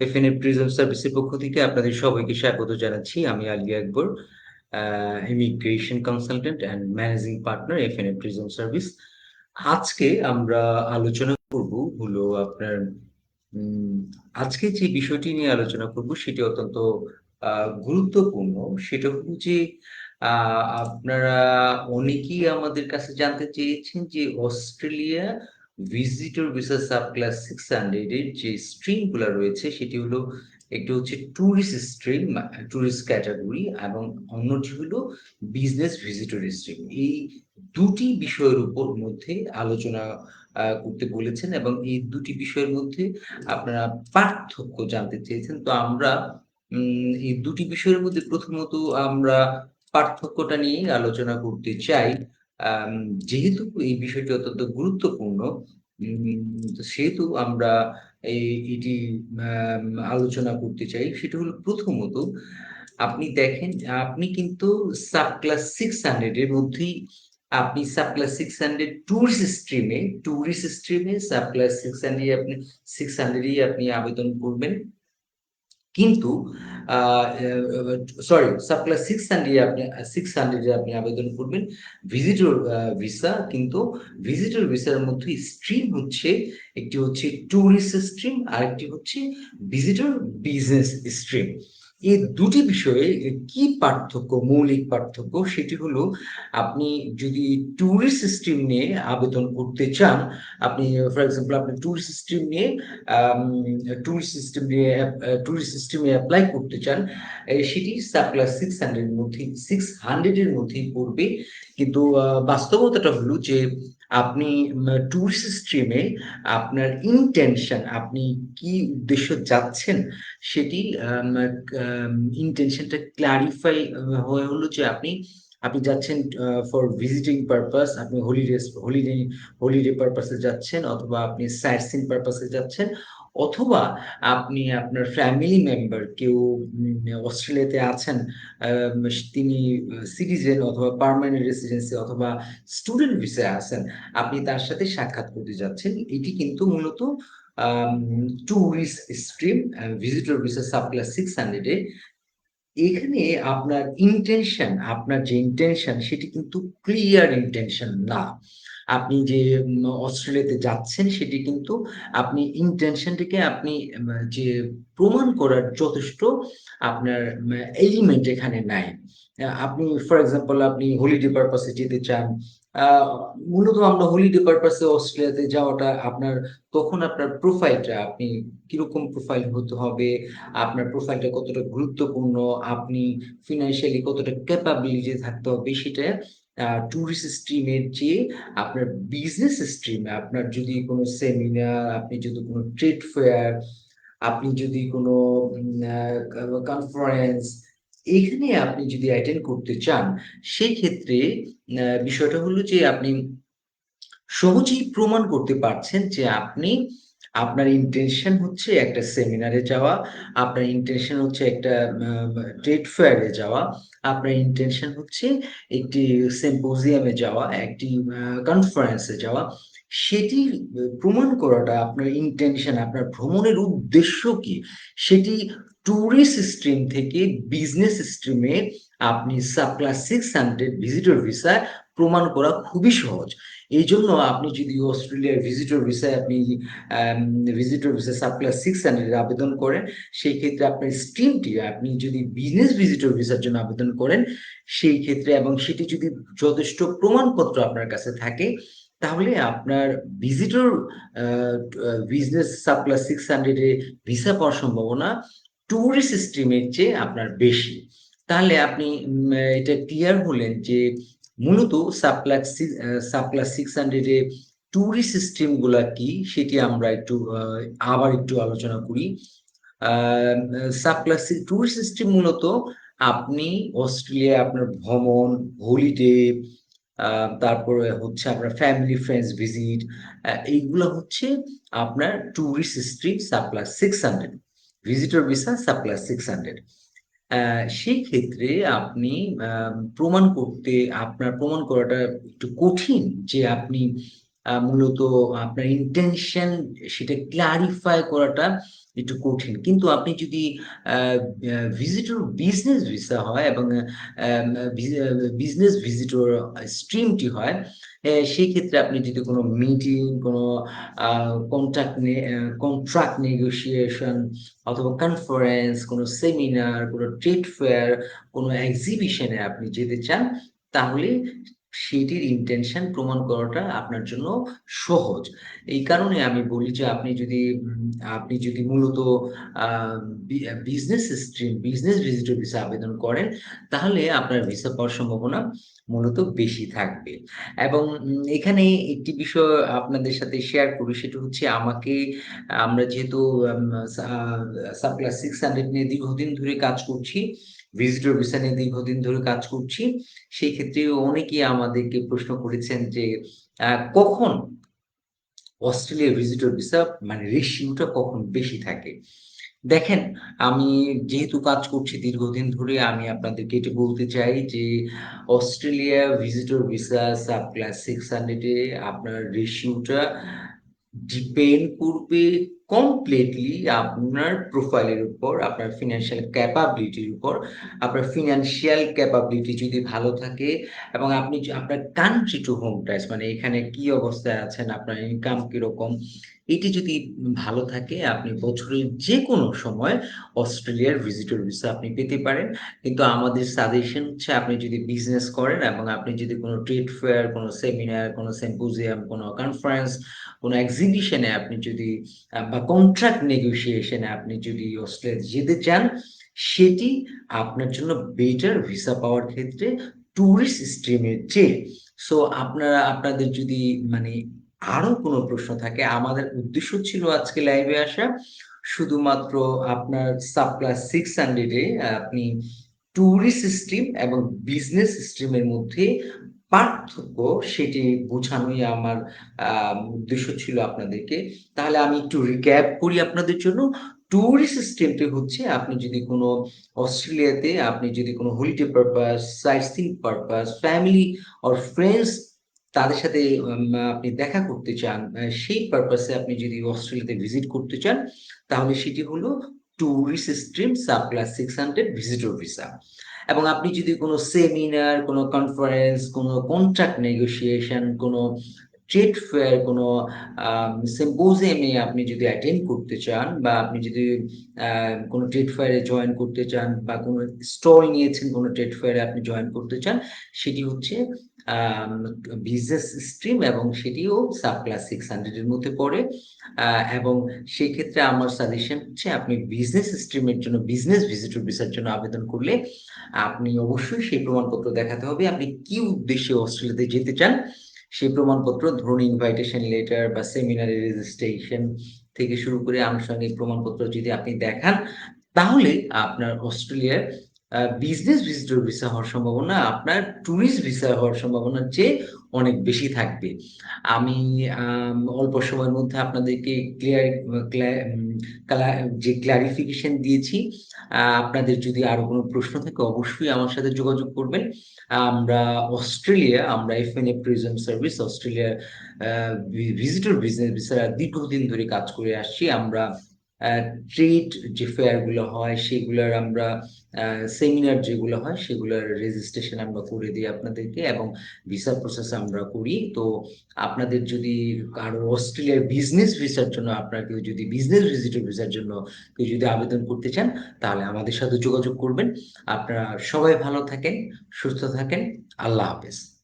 এফএনএ prison সার্ভিসের পক্ষ থেকে আপনাদের সবাইকে স্বাগত জানাচ্ছি। আমি Ali Akbar, immigration consultant and managing partner FNA prison service. আজকে আমরা আলোচনা করব হলো আপনার উম, আজকে যে বিষয়টি নিয়ে আলোচনা করব সেটি অত্যন্ত গুরুত্বপূর্ণ। সেটা হলো যে আপনারা অনেকেই আমাদের কাছে জানতে চেয়েছেন যে Australia visitor visa sub class 600 এর যে স্ট্রিম গুলা রয়েছে সেটি হলো একটি হচ্ছে ট্যুরিস্ট স্ট্রিম, ট্যুরিস্ট ক্যাটাগরি, এবং অন্যটি হলো বিজনেস ভিজিটর স্ট্রিম। এই দুটি বিষয়ের উপর মধ্যে আলোচনা করতে বলেছেন এবং এই দুটি বিষয়ের মধ্যে আপনারা পার্থক্য জানতে চেয়েছেন। তো আমরা এই দুটি বিষয়ের মধ্যে প্রথমত আমরা পার্থক্যটা নিয়েই আলোচনা করতে চাই। আম যেহেতু এই বিষয়টি অত্যন্ত গুরুত্বপূর্ণ, তো সেহেতু আমরা এটি আলোচনা করতে চাই। সেটা হলো প্রথমত, আপনি দেখেন আপনি কিন্তু সাব ক্লাস 600 এর মধ্যেই আপনি সাব ক্লাস 600 টুরিস্ট স্ট্রিমে সাব ক্লাস 600 আপনি 600 আপনি আবেদন করবেন। কিন্তু সরি, সাব ক্লাস 600 এ আপনি আবেদন করবেন। ভিজিটর ভিসা, কিন্তু ভিজিটর ভিসার মধ্যে স্ট্রিম হচ্ছে, একটি হচ্ছে ট্যুরিস্ট স্ট্রিম, আরেকটি হচ্ছে ভিজিটর বিজনেস স্ট্রিম। এই দুটি বিষয়ে কি পার্থক্য, মৌলিক পার্থক্য সেটি হলো, আপনি যদি ট্যুরিস্ট স্ট্রিম নিয়ে আবেদন করতে চান, আপনি ফর এক্সাম্পল আপনি ট্যুরিস্ট স্ট্রিম নিয়ে ট্যুরিস্ট সিস্টেমে অ্যাপ্লাই করতে চান, সেটি সাপ্লাস 600 এর মধ্যেই পড়বে। কিন্তু বাস্তবতাটা হলো যে আপনি ট্যুরিস্ট স্ট্রিমে আপনার ইনটেনশন, আপনি কি উদ্দেশ্য যাচ্ছেন সেটি ইনটেনশনটা ক্লারিফাই হলো যে আপনি আপনি যাচ্ছেন ফর ভিজিটিং পারপাস, আপনি হলিডে পারপাসে যাচ্ছেন, অথবা আপনি সাইট সিন পারপাসে যাচ্ছেন, অথবা আপনি আপনার ফ্যামিলি মেম্বার কেউ অস্ট্রেলিয়াতে আছেন, আম তিনি সিটিজেন অথবা পার্মানেন্ট রেসিডেন্সি অথবা স্টুডেন্ট ভিসায় আছেন, আপনি তার সাথে সাক্ষাৎ করতে যাচ্ছেন। এটি কিন্তু মূলত আম tourist stream, visitor visa sub class 600 এ। এখানে আপনার যে ইনটেনশন সেটি কিন্তু ক্লিয়ার ইনটেনশন না। আপনি যে অস্ট্রেলিয়াতে যাচ্ছেন সেটি কিন্তু আপনি ইনটেনশনটিকে আপনি যে প্রমাণ করার যথেষ্ট আপনার এলিমেন্ট এখানে নাই। আপনি ফর এক্সাম্পল আপনি হলিডে পারপাস এ যেতে চান। আ মূলত আমরা হলিডে পারপাস এ অস্ট্রেলিয়াতে যাওয়াটা তখন আপনার প্রোফাইলটা আপনি কিরকম প্রোফাইল হতে হবে, আপনার প্রোফাইলটা কতটা গুরুত্বপূর্ণ, আপনি ফিন্যান্সিয়ালি কতটা ক্যাপাবিলিটি থাকতে হবে, সেটা টুরিস্ট স্ট্রিমের চেয়ে আপনার বিজনেস স্ট্রিমে, আপনার যদি কোনো সেমিনার, আপনি যদি কোনো ট্রেড ফেয়ার, আপনি যদি কোনো কনফারেন্স, এখানে আপনি যদি অ্যাটেন্ড করতে চান, সেক্ষেত্রে বিষয়টা হলো যে আপনি সহজেই প্রমাণ করতে পারছেন যে আপনার ইনটেনশন হচ্ছে একটা সেমিনারে যাওয়া, আপনার ইনটেনশন হচ্ছে একটা ট্রেড ফেয়ারে যাওয়া, আপনার ইনটেনশন হচ্ছে একটি সিম্পোজিয়ামে যাওয়া, একটি কনফারেন্সে যাওয়া। সেটি প্রমাণ করাটা, আপনার ইনটেনশন, আপনার ভ্রমণের উদ্দেশ্য কি, সেটি টুরিস্ট স্ট্রিম থেকে বিজনেস স্ট্রিমে আপনি সাব ক্লাস 600 ভিজিটর ভিসায় প্রমাণ করা খুবই সহজ। এইজন্য আপনি যদি অস্ট্রেলিয়ার আম ভিজিটর ভিসা সাব ক্লাস 600 এর আবেদন করেন, সেই ক্ষেত্রে আপনার স্ট্রিমটি, আপনি যদি বিজনেস ভিজিটর ভিসার জন্য আবেদন করেন, সেই ক্ষেত্রে এবং সেটি যদি যথেষ্ট প্রমাণপত্র আপনার কাছে থাকে, তাহলে আপনার visitor uh business sub class 600 এ ভিসা পাওয়ার সম্ভাবনা টুরিস্ট স্ট্রিমের চেয়ে আপনার বেশি। তাহলে আপনি এটা ক্লিয়ার হলেন যে মূলত সাব ক্লাস 600 এ টুরিস্ট স্ট্রিম গুলা কি, সেটি আমরা আবার একটু আলোচনা করি। সাব ক্লাস টুরিস্ট স্ট্রিম মূলত আপনি অস্ট্রেলিয়ায় আপনার ভ্রমণ, হলিডে, তারপরে হচ্ছে আপনার ফ্যামিলি ফ্রেন্ডস ভিজিট, এইগুলা হচ্ছে আপনার tourist stream sub class 600, visitor visa sub class 600। অ্যা সেই ক্ষেত্রে আপনি আপনার প্রমাণ করাটা একটু কঠিন যে আপনি মূলত আপনার ইনটেনশন সেটা ক্লারিফাই করাটা একটু কঠিন। কিন্তু আপনি যদি আ ভিজিটর বিজনেস ভিসা হয় এবং আম ভি বিজনেস ভিজিটর স্ট্রিমটি হয়, সেক্ষেত্রে আপনি যদি কোনো মিটিং, কোনো আ কন্ট্রাক্ট নেগোশিয়েশন অথবা কনফারেন্স, কোনো সেমিনার, কোনো ট্রেড ফেয়ার, কোনো এক্সিবিশন এ আপনি যেতে চান, তাহলে সেটির ইনটেনশন প্রমাণ করাটা আপনার জন্য সহজ। এই কারণে আমি বলি যে আপনি যদি মূলত আ বিজনেস ভিজিটর ভিসা আবেদন করেন, তাহলে আপনার ভিসা পাওয়ার সম্ভাবনা মূলত বেশি থাকবে। এবং এখানে একটি বিষয় আপনাদের সাথে শেয়ার করি, সেটা হচ্ছে আমরা যেহেতু আম সা সাপ্লাস 600 নিয়ে দীর্ঘদিন ধরে কাজ করছি, ভিজিটর ভিসা নিয়ে দীর্ঘদিন ধরে কাজ করছি। সেই ক্ষেত্রে অনেকেই আমাদেরকে প্রশ্ন করেছেন যে আ কখন অস্ট্রেলিয়া ভিজিটর ভিসা মানে রেশিওটা কখন বেশি থাকে? দেখেন, আমি যেহেতু কাজ করছি দীর্ঘদিন ধরে, আমি আপনাদেরকে এটি বলতে চাই যে, Australia visitor visa sub class 600 এ আপনার রেশিওটা ডিপেন্ড করবে কমপ্লিটলি আপনার প্রোফাইলের উপর, আপনার ফিন্যান্সিয়াল ক্যাপাবিলিটির উপর। আপনার ফিন্যান্সিয়াল ক্যাপাবিলিটি যদি ভালো থাকে এবং আপনার কান্ট্রি টু হোম টাইস মানে এখানে কি অবস্থায় আছেন, আপনার ইনকাম কিরকম, এটি যদি ভালো থাকে, আপনি বছরের যেকোনো সময় অস্ট্রেলিয়ার ভিজিটর ভিসা আপনি পেতে পারেন। কিন্তু আমাদের সাজেশন হচ্ছে আপনি যদি বিজনেস করেন এবং আপনি যদি কোন ট্রেড ফেয়ার, কোন সেমিনার, কোন সিম্পোজিয়াম, কোন কনফারেন্স, কোন এক্সিবিশন এ আপনি যদি বা কন্ট্রাক্ট নেগোশিয়েশন এ আপনি যদি অস্ট্রেলিয়া যেতে চান, সেটি আপনার জন্য বেটার ভিসা পাওয়ার ক্ষেত্রে টুরিস্ট স্ট্রিম এর চেয়ে। সো আপনাদের যদি মানে আরো কোনো প্রশ্ন থাকে, আমাদের উদ্দেশ্য ছিল আজকে লাইভে আসা। শুধুমাত্র আপনার সাবক্লাস 600 এ আপনি টুরিস্ট স্ট্রিম এবং বিজনেস স্ট্রিমের মধ্যে পার্থক্য সেটি বোঝানোই আমার আ উদ্দেশ্য ছিল আপনাদেরকে। তাহলে আমি একটু রিক্যাপ করি আপনাদের জন্য। টুরিস্ট স্ট্রিমটি হচ্ছে আপনি যদি কোনো holiday purpose, site seeing purpose, family or friends তাদের সাথে আপনি দেখা করতে চান, সেই পারপাসে আপনি যদি অস্ট্রেলিয়াতে ভিজিট করতে চান, তাহলে সেটি হলো tourist stream sub class 600 visitor visa. এবং আপনি যদি কোনো সেমিনার, কোনো কনফারেন্স, কোনো কন্ট্রাক্ট নেগোশিয়েশন, কোনো ট্রেড ফেয়ার, কোনো সিম্পোজিয়াম এ আপনি যদি অ্যাটেন্ড করতে চান বা আপনি যদি আ কোনো ট্রেড ফেয়ার এ জয়েন করতে চান বা কোনো স্টল নিয়েছেন কোনো ট্রেড ফেয়ার এ আপনি জয়েন করতে চান, সেটি হচ্ছে আম বিজনেস স্ট্রিম এবং সেটিও সাব ক্লাস 600 এর মধ্যে পড়ে। আ এবং সেক্ষেত্রে আমার সাজেশন হচ্ছে আপনি বিজনেস স্ট্রিমের জন্য বিজনেস ভিজিটর ভিসার জন্য আবেদন করলে আপনি অবশ্যই সেই প্রমাণপত্র দেখাতে হবে। আপনি কি উদ্দেশ্যে অস্ট্রেলিয়াতে যেতে চান, সেই প্রমাণপত্র ধরুন ইনভাইটেশন লেটার বা সেমিনারে রেজিস্ট্রেশন থেকে শুরু করে আনুষঙ্গিক প্রমাণপত্র যদি আপনি দেখান, তাহলে আপনার অস্ট্রেলিয়ার বিজনেস ভিজিটর ভিসা হওয়ার সম্ভাবনা আপনার টুরিস্ট ভিসা হওয়ার সম্ভাবনার চেয়ে অনেক বেশি থাকবে। আমি অল্প সময়ের মধ্যে আপনাদেরকে ক্লিয়ার ক্লা উম ক্লা যে ক্লারিফিকেশন দিয়েছি, আপনাদের যদি আরো কোনো প্রশ্ন থাকে অবশ্যই আমার সাথে যোগাযোগ করবেন। আমরা এফএনএ প্রিজম সার্ভিস অস্ট্রেলিয়ার আ ভিজিটর বিজনেস ভিসা দীর্ঘদিন ধরে কাজ করে আসছি। আমরা আ ট্রেড যে ফেয়ার গুলো হয় সেগুলার আমরা আ সেমিনার যেগুলো হয় সেগুলার রেজিস্ট্রেশন আমরা করে দেই আপনাদেরকে এবং ভিসা প্রসেস আমরা করি। তো আপনাদের যদি কারো অস্ট্রেলিয়ার বিজনেস ভিসার জন্য আপনার কেউ যদি বিজনেস ভিজিটর ভিসার জন্য কেউ যদি আবেদন করতে চান, তাহলে আমাদের সাথে যোগাযোগ করবেন। আপনারা সবাই ভালো থাকেন, সুস্থ থাকেন। আল্লাহ হাফেজ।